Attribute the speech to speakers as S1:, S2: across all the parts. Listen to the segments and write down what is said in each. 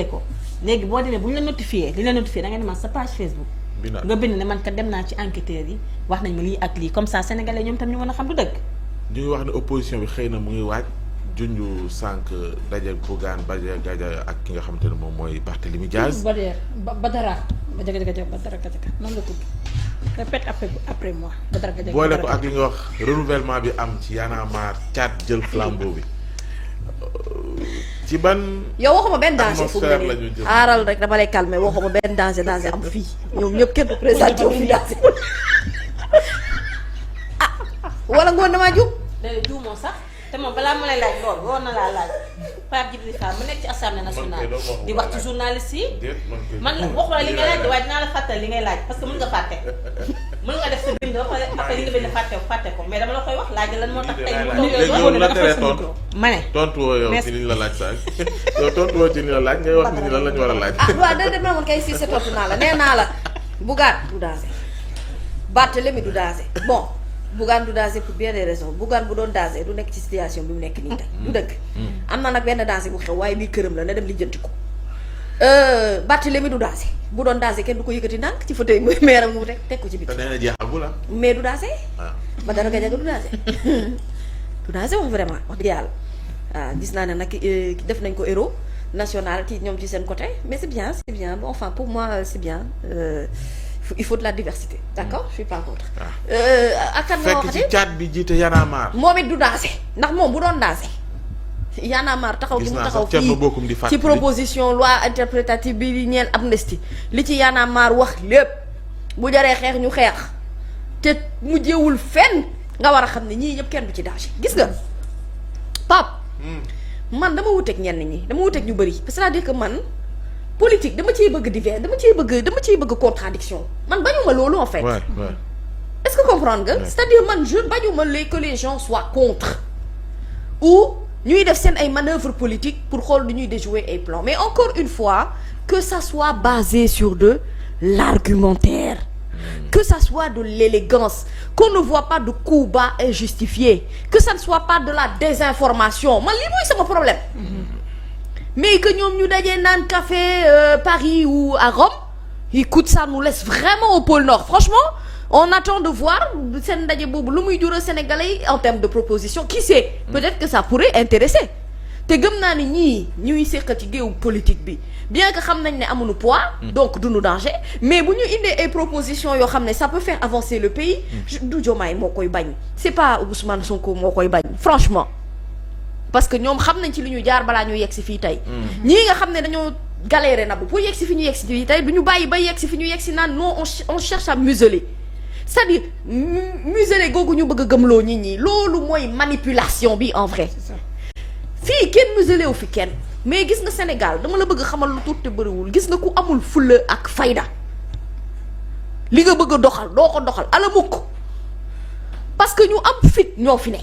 S1: ko léegi boo demee bu ñu la notifié li la notifié da nga demal sa page Facebook nga bind ne man kat dem naa ci enquêteurs yi wax nañ ma lii ak lii comme ça sénégalais ñoom tam ñu mën a xam du dëgg.
S2: ñu ngi wax ne opposition bi xëy na mu ngi waaj junju sànq daje Bougane Badara ak ki nga xamante ne moom mooy Barthélémy Dias.
S1: Badara Gadiaga noonu la tudd répète après moi Badara Gadiaga
S2: boole ko ak li nga wax renouvellement bi am ci Y'en a marre caat jël flambeau bi ci ban.
S3: yow waxuma benn danger fu mu ne
S2: la ñu jëm
S3: aaral rek dama lay calmer waxuma benn danger am fii ñoom ñëpp kenn présenté wu fi danger ah wala ngoon damaa jub.
S1: léegi juumoo sax te moom balaa ma lay laaj loolu war na laa laaj Pape Djibril Fall mu nekk ci assemblée nationale di wax ci journaliste yi man la waxu la li ngay laaj waaye dinaa la fàttali li ngay laaj parce que mën nga fàtte mën nga def sa bind ba pare après li nga bind fàtte ko mais dama la koy wax laaj lan moo tax tey
S2: léegi la tere tontu
S1: ma ne
S2: tontu woo yow ci li ñu la laaj sax yow tontu woo ci li ñu la laaj ngay wax nit ñi lan la ñu war a laaj.
S3: ah waaw da dem na woon kay si sa tontu naa la nee naa la Bougane du danger Barthélémy du danger bon Bougane du danger pour bien des raisons Bougane bu doon danger du nekk ci situation bi mu nekk nii tey du dëgg am na nag benn danger bu xew waaye bii këram la na dem lijjanti ko Barthélémy du danger bu doon danger kenn du ko yëkkati ndànk ci fauteuil muy meeram mu teg ko ci biti
S2: te nee na jeexagul ah.
S3: mais du danger
S2: waaw
S3: Badara Gadiaga du danger du danger wax vraiment wax dëgg yàlla waaw gis naa ne nag def nañ ko héros national ci ñoom ci seen côté mais c'est bien bon enfin pour moi c'est bien il faut de la diversité d'accord je suis pas contre. ak kan nga
S2: fekk ci caat bi jiite Y'en a marre.
S3: moom it du danger ndax moom bu doon danger Y'en a marre taxaw gi mu taxaw fii ci proposition loi interprétative bi ñeel amnistie li ci Y'en a marre wax lépp bu jaree xeex ñu xeex te mujjewul fenn nga war a xam ne ñii ñëpp kenn du ci danger gis nga Pape man dama wuteeg ñenn ñi dama wuteeg ñu bëri c'est-à-dire que man politique dama ciy bëgg divers dama ciy bëgg contradiction man bañuma loolu en fait.
S2: Ouais.
S3: Est-ce que comprendre nga. C'est-à-dire man je bañuma que les gens soient contre ou ñuy def seen ay manœuvres politiques pour xool du ñuy déjouer ay plans mais encore une fois que ça soit basé sur de l'argumentaire que ça soit de l'élégance qu'on ne voit pas de coups bas injustifiés que ça ne soit pas de la désinformation man lii mooy sama problème. Mais que ñoom ñu dajee naan café Paris ou à Rome écoute ça nous laisse vraiment au pôle Nord franchement on attend de voir seen ndaje boobu lu muy jural Sénégalais en termes de proposition qui sait peut-être que ça pourrait intéresser te gëm naa ni ñii ñuy séq ci géewu politique bi bien que xam nañ ne amuñu poids donc duñu danger mais bu ñu indee ay propositions yoo xam ne ça peut faire avancer le pays du Diomaye moo koy bañ c'est pas Ousmane Sonko moo koy bañ franchement parce que ñoom xam nañ ci lu ñu jaar balaa ñu yegg si fii tey ñii nga xam ne dañoo galéré na bu pour yegg si fi ñu yegg si fii tey du ñu bàyyi ba yegg si fi ñu yegg si naan non on cherche à museler c'est-à-dire museler googu ñu bëgg a gëmloo nit ñi loolu mooy manipulation bi en vrai fii kenn muselé wu fi kenn mais gis nga Sénégal dama la bëgg xamal lu tuuti te bëriwul gis nga ku amul fulla ak fayda li nga bëgg a doxal doo ko doxal ala mukk parce que ñu am fit ñoo fi ne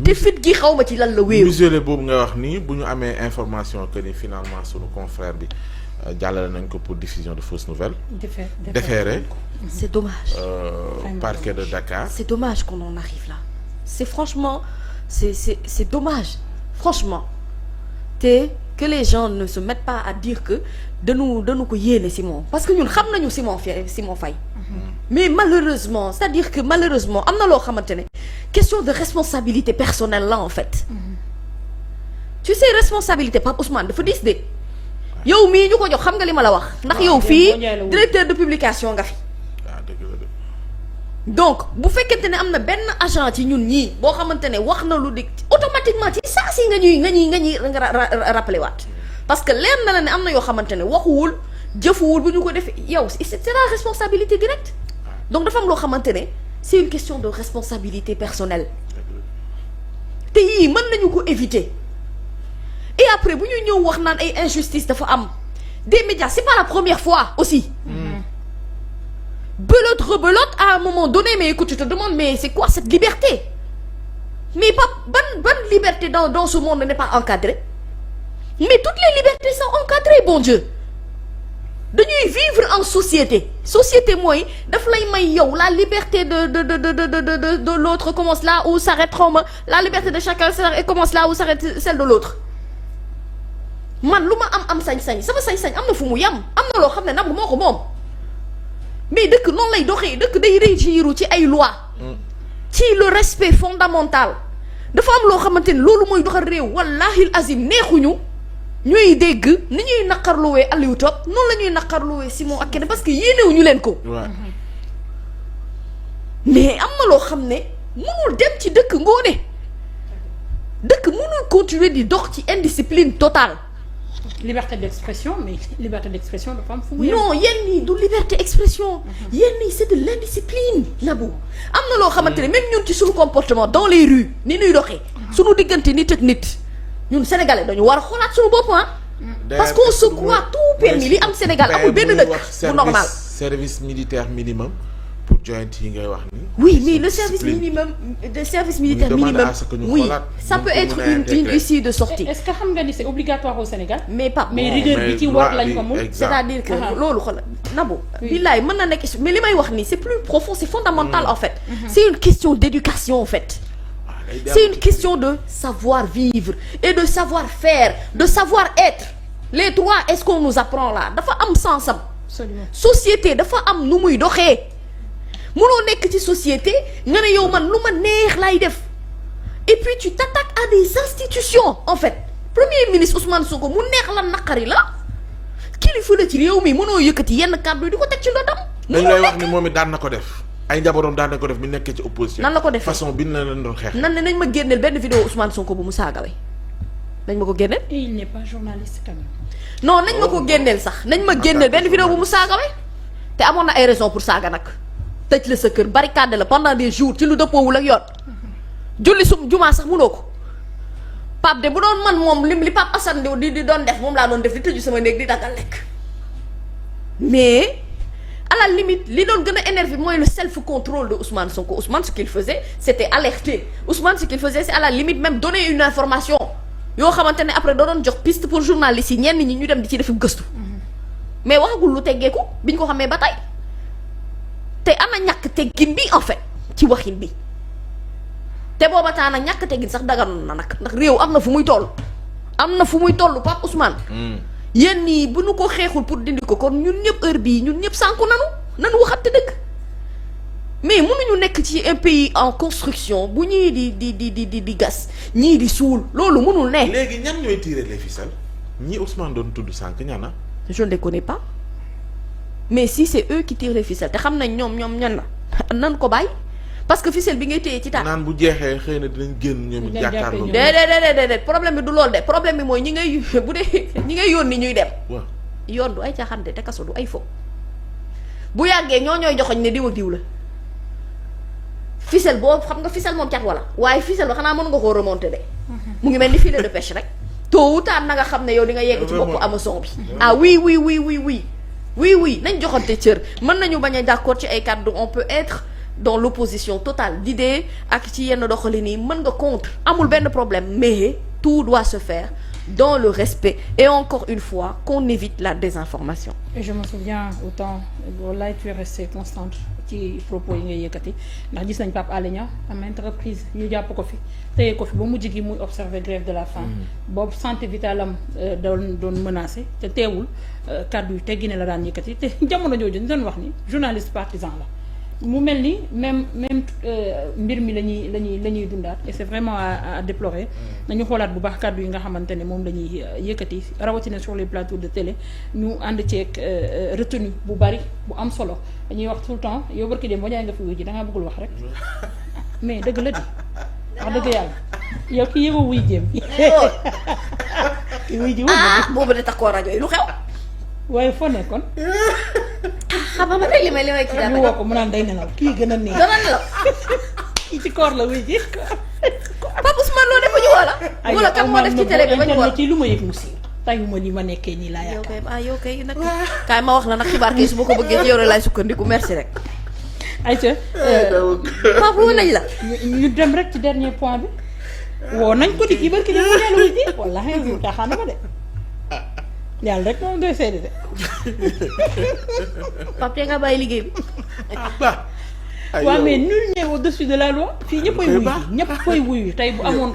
S3: te fit gi xaw ma ci lan la wéeru
S2: muselé boobu nga wax nii bu ñu amee information que ni finalement sunu confrère bi jàllale nañ ko pour diffusion de fausses nouvelles. déféré
S3: c'est dommage.
S2: Parquet de Dakar.
S3: c'est dommage qu'on en arrive là c'est franchement c'est dommage franchement te que les gens ne se mettent pas à dire que dañu ko yéene Simon parce que ñun xam nañu Simon Faye mais malheureusement c'est-à-dire que malheureusement am na loo xamante ne question de responsabilité personnelle là en fait tu sais responsabilité Pape Ousmane dafa diis de yow mii ñu ko jox xam nga li ma la wax ndax yow fii directeur de publication nga fi donc bu fekkente ne am na benn agent ci ñun ñii boo xamante ne wax na lu di automatiquement ci saa si nga ñuy rappelé waat parce que leer na la ne am na yoo xamante ne waxuwul jëfuwul bu ñu ko defee yow c'est la responsabilité directe donc dafa am loo xamante ne c'est une question de responsabilité personnelle te yii mën nañu ko éviter et après bu ñu ñëw wax naan ay injustice dafa am des médias c'est pas la première fois aussi belote rebelote à un moment donné mais écoute tu te demandes mais c'est quoi cette liberté mais pas ban liberté dans ce monde n'est pas encadrée mais toutes les libertés sont encadrées bon Dieu dañuy vivre en société mooy daf lay may yow la liberté de l'autre commence là où s'arrête la liberté de chacun commence là où s'arrête celle de l'autre man lu ma am sañ-sañ sama sañ-sañ am na fu mu yem am na loo xam ne Nabou moo ko moom mais dëkk noonu lay doxee dëkk day régiru ci ay loi ci le respect fondamental dafa am loo xamante ni loolu mooy doxal réew wallahi azim neexuñu ñuy dégg ni ñuy naqarluwee Aliou Top noonu la ñuy naqarluwee Simon ak keneen parce que yéenewuñu leen ko mais am na loo xam ne mënul dem ci dëkk ngoone dëkk mënul continuer di dox ci indiscipline totale.
S4: liberté d'expression mais liberté d'expression dafa am fu mu
S3: non yenn nii du liberté expression yenn nii c'est de l'indiscipline Nabou am na loo xamante ne même ñun ci suñu comportement dans les rues ni ñuy doxee suñu diggante nit ak nit ñun sénégalais dañu war a xoolaat suñu bopp parce qu'on se croit tout permis li am Sénégal amul benn dëkk bu normal
S2: service militaire minimum pour joint yi ngay wax ni
S3: oui mais le service minimum de service militaire minimum oui ça peut être une issue de sortie.
S4: est-ce que xam nga ni c'est obligatoire au Sénégal.
S3: mais pas
S4: mais rigueur bi ci war lañ ko moom.
S3: c'est-à-dire que loolu xoolal Nabou. billaay mën na nekk mais li may wax nii c'est plus profond c'est fondamental en fait. c'est une question d'éducation en fait. c'est une question de savoir vivre et de savoir faire de savoir être les trois est-ce qu'on nous apprend là dafa am sens am. société dafa am nu muy doxee. mënoo nekk ci société nga ne yow man lu ma neex lay def et puis tu t'attaques à des institutions en fait premier ministre Ousmane Sonko mu neex la naqari la kilifa la ci réew mi mënoo yëkkati yenn kàddu yi di ko teg ci ndodam.
S2: dañ lay wax ni moom it daan na ko def ay njabootam daan na ko def bi nekkee ci opposition.
S3: nan la ko defee
S2: façon bi na leen doon xeex.
S3: nan ne nañ ma génneel benn vidéo Ousmane Sonko bu mu saagawee nañ ma ko génneel.
S4: et il n'est pas journaliste quand même.
S3: non nañ ma ko génneel sax nañ ma génneel benn vidéo bu mu saagawee te amoon na ay raison pour saaga nag. tëj la sa kër barricade la pendant des jours ci lu dëppoowul ak yoon julli jumaa sax mënoo ko Pape de bu doon man moom li Pape Assane di doon def moom laa doon def di tëju sama néeg di daggal lekk mais à la limite li doon gën a énervé mooy le self-contrôle de Ousmane Sonko Ousmane ce qu'il faisait c'était alerter Ousmane ce qu'il faisait c'est à la limite même donner une information yoo xamante ne après doo doon jox piste pour journalistes yi ñenn ñi ñu dem di ci def gëstu mais waxagul lu teggeeku biñ ko xamee ba tey te ana ñàkk teggin bi en fait ci waxin bi te booba taa nag ñàkk teggin sax daganoon na nag ndax réew am na fu muy toll Pape Ousmane yéen nii bu nu ko xeexul pour dindi ko kon ñun ñëpp heure bii ñun ñëpp sànku nanu waxante dëgg mais mënuñu nekk ci un pays en construction bu ñii di gas ñii di suul loolu mënul ne.
S2: léegi ñan ñooy tirer les ficelles ñi Ousmane doon tudd sànq ñana
S3: je ne les connais pas mais si c'est eux qui tirent les ficelles te xam nañ ñoom ñan la nan ko bàyyi parce que ficelle bi ngay téye ci taat.
S2: naan bu jeexee xëy na dinañ génn ñoom it jàkkaarloo.
S3: déedéet problème bi du loolu de problème bi mooy ñi ngay bu dee ñi ngay yónni ñuy dem.
S2: waaw
S3: yoon du ay caaxaan de te kaso du ay fo bu yàggee ñooy joxoñ ne diw ak diw la ficelle boobu xam nga ficelle moom cat wala waaye ficelle ba xanaa mën nga koo remonter de. mu ngi mel ni filet de pêche rek. tôt ou tard na nga xam ne yow di nga yegg ci boppu hameçon bi. ah oui nañ joxante cër mën nañu bañ a d'accord ci ay kàddu on peut être dans l'opposition totale d'idées ak ci yenn doxalin yi mën nga contre amul benn problème mais tout doit se faire dans le respect et encore une fois qu'on évite la désinformation.
S4: Et je me souviens autant wallaay tu es restée constante ci propos yi ngay yëkkati ndax gis nañ Pape Alé Niang am entreprise ñu jàpp ko fi téye ko fi ba mujj gi muy observer grève de la faim boobu santé vitale am doon menacé te teewul kàddu yu teggi ne la daan yëkkati te jamono jooju ñu doon wax ni journaliste partisan la mu mel ni même mbir mi la ñuy dundaat et c'est vraiment à déplorer nañu xoolaat bu baax kàddu yi nga xamante ne moom la ñuy yëkkati rawatina sur les plateaux de télé ñu ànd ceeg retenue bu bari bu am solo dañuy wax tout le temps yow barki dem boo jaay nga fi wuy ji da ngaa bëggul wax rek mais dëgg la di wax dëgg yàlla yow ki yëgoo wuy jéem wuy ji
S3: boobu de takkoo rajo yi lu xew
S4: waaye foo nekkoon
S3: xam nga tey li may ci daal
S4: ñu woo ko mu naan day nelaw kii gën a neex kii ci koor la wuy ji
S3: Pape Ousmane loo defuñu wala kan moo def ci télé bi ba ñu woo
S4: ci lu ma yëg mu siiw tayuma ni ma nekkee nii laa yaakaar
S3: yow kay nag kaay ma wax la nag xibaar kay su ma ko bëggee ci yow laay sukkandiku merci rek
S4: ayca
S3: Pape woo nañ la
S4: ñu dem rek ci dernier point bi woo nañ ko di kii barki dem mu neel wuy ji wallaahi caaxaan ma de yàlla rek moom doy seede de
S3: Pape te nga bàyyi liggéey bi
S4: waaw mais nul n'est au-dessus de la loi fii ñëppay wuyu tey bu amoon